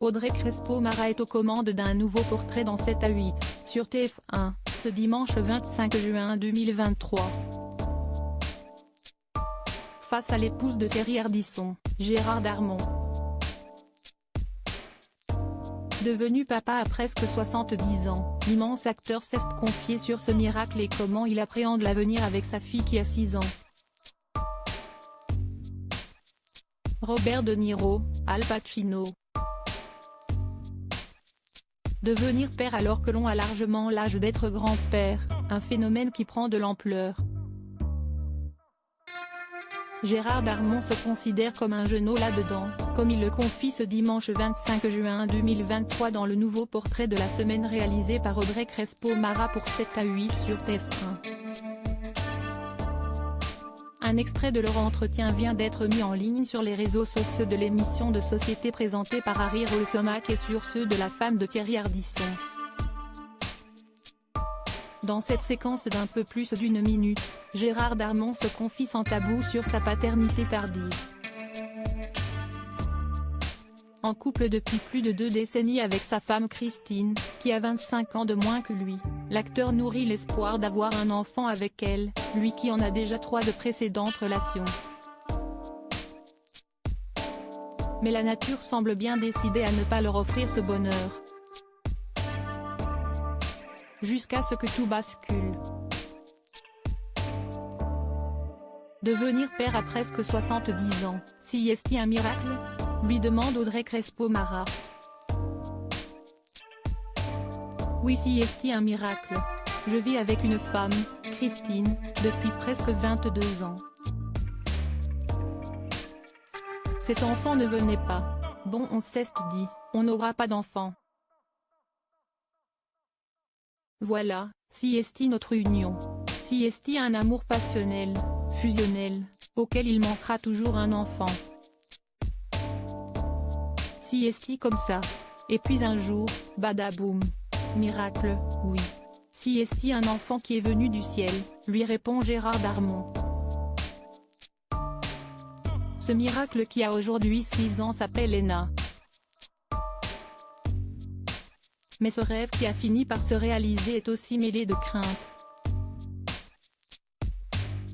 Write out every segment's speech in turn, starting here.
Audrey Crespo-Mara est aux commandes d'un nouveau portrait dans 7 à 8, sur TF1, ce dimanche 25 juin 2023. Face à l'épouse de Thierry Ardisson, Gérard Darmon. Devenu papa à presque 70 ans, l'immense acteur s'est confié sur ce miracle et comment il appréhende l'avenir avec sa fille qui a 6 ans. Robert De Niro, Al Pacino. Devenir père alors que l'on a largement l'âge d'être grand-père, un phénomène qui prend de l'ampleur. Gérard Darmon se considère comme un genou là-dedans, comme il le confie ce dimanche 25 juin 2023 dans le nouveau portrait de la semaine réalisé par Audrey Crespo-Mara pour 7 à 8 sur TF1. Un extrait de leur entretien vient d'être mis en ligne sur les réseaux sociaux de l'émission de société présentée par Harry Rolsomack et sur ceux de la femme de Thierry Ardisson. Dans cette séquence d'un peu plus d'une minute, Gérard Darmon se confie sans tabou sur sa paternité tardive. En couple depuis plus de 2 décennies avec sa femme Christine, qui a 25 ans de moins que lui, l'acteur nourrit l'espoir d'avoir un enfant avec elle, lui qui en a déjà 3 de précédentes relations. Mais la nature semble bien décidée à ne pas leur offrir ce bonheur. Jusqu'à ce que tout bascule. Devenir père à presque 70 ans, si est-il un miracle ? Lui demande Audrey Crespo-Mara. Oui, si est-il un miracle. Je vis avec une femme, Christine, depuis presque 22 ans. Cet enfant ne venait pas. Bon, on s'est dit, on n'aura pas d'enfant. Voilà, si est-il notre union. Si est-il un amour passionnel, fusionnel, auquel il manquera toujours un enfant. Si est-il comme ça. Et puis un jour, badaboum. Miracle, oui. Si est-il un enfant qui est venu du ciel, lui répond Gérard Darmon. Ce miracle qui a aujourd'hui 6 ans s'appelle Léna. Mais ce rêve qui a fini par se réaliser est aussi mêlé de crainte.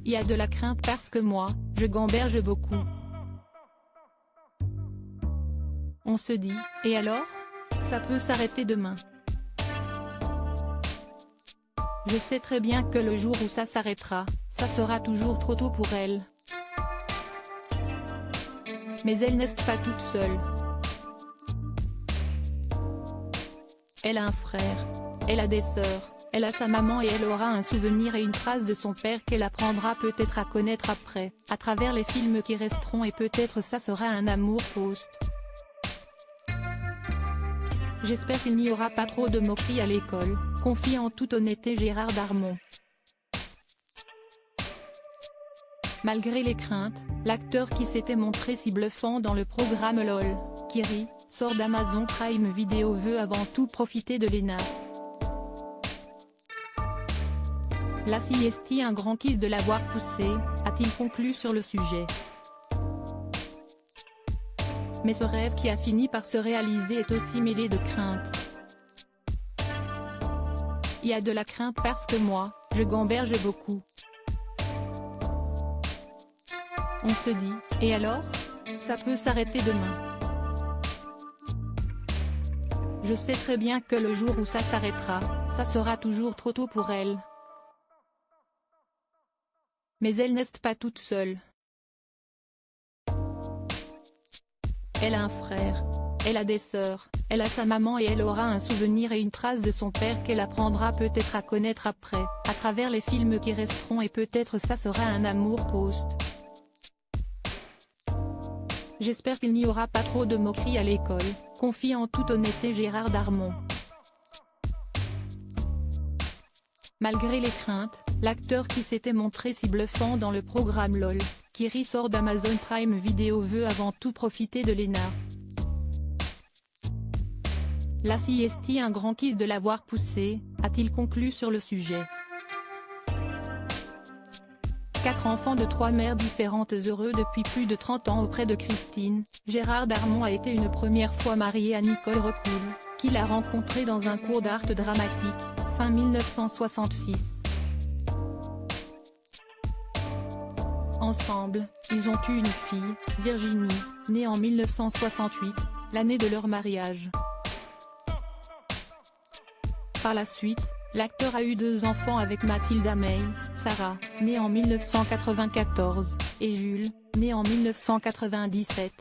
Il y a de la crainte parce que moi, je gamberge beaucoup. On se dit, et alors ? Ça peut s'arrêter demain. Je sais très bien que le jour où ça s'arrêtera, ça sera toujours trop tôt pour elle. Mais elle n'est pas toute seule. Elle a un frère, elle a des sœurs, elle a sa maman et elle aura un souvenir et une trace de son père qu'elle apprendra peut-être à connaître après, à travers les films qui resteront et peut-être ça sera un amour post. J'espère qu'il n'y aura pas trop de moqueries à l'école, confie en toute honnêteté Gérard Darmon. Malgré les craintes, l'acteur qui s'était montré si bluffant dans le programme LOL, qui rit, sort d'Amazon Prime Video veut avant tout profiter de Léna. Là si est-il un grand kiff de l'avoir poussé, a-t-il conclu sur le sujet. Mais ce rêve qui a fini par se réaliser est aussi mêlé de crainte. Il y a de la crainte parce que moi, je gamberge beaucoup. On se dit, et alors ? Ça peut s'arrêter demain. Je sais très bien que le jour où ça s'arrêtera, ça sera toujours trop tôt pour elle. Mais elle n'est pas toute seule. Elle a un frère, elle a des sœurs, elle a sa maman et elle aura un souvenir et une trace de son père qu'elle apprendra peut-être à connaître après, à travers les films qui resteront et peut-être ça sera un amour post. J'espère qu'il n'y aura pas trop de moqueries à l'école, confie en toute honnêteté Gérard Darmon. Malgré les craintes, l'acteur qui s'était montré si bluffant dans le programme LOL, qui rit sort d'Amazon Prime Video veut avant tout profiter de Léna. Là si est-il un grand kiff de l'avoir poussé, a-t-il conclu sur le sujet. 4 enfants de 3 mères différentes, heureux depuis plus de 30 ans auprès de Christine. Gérard Darmon a été une première fois marié à Nicole Recoul, qu'il a rencontrée dans un cours d'art dramatique, fin 1966. Ensemble, ils ont eu une fille, Virginie, née en 1968, l'année de leur mariage. Par la suite, l'acteur a eu 2 enfants avec Mathilda May, Sarah, née en 1994, et Jules, né en 1997.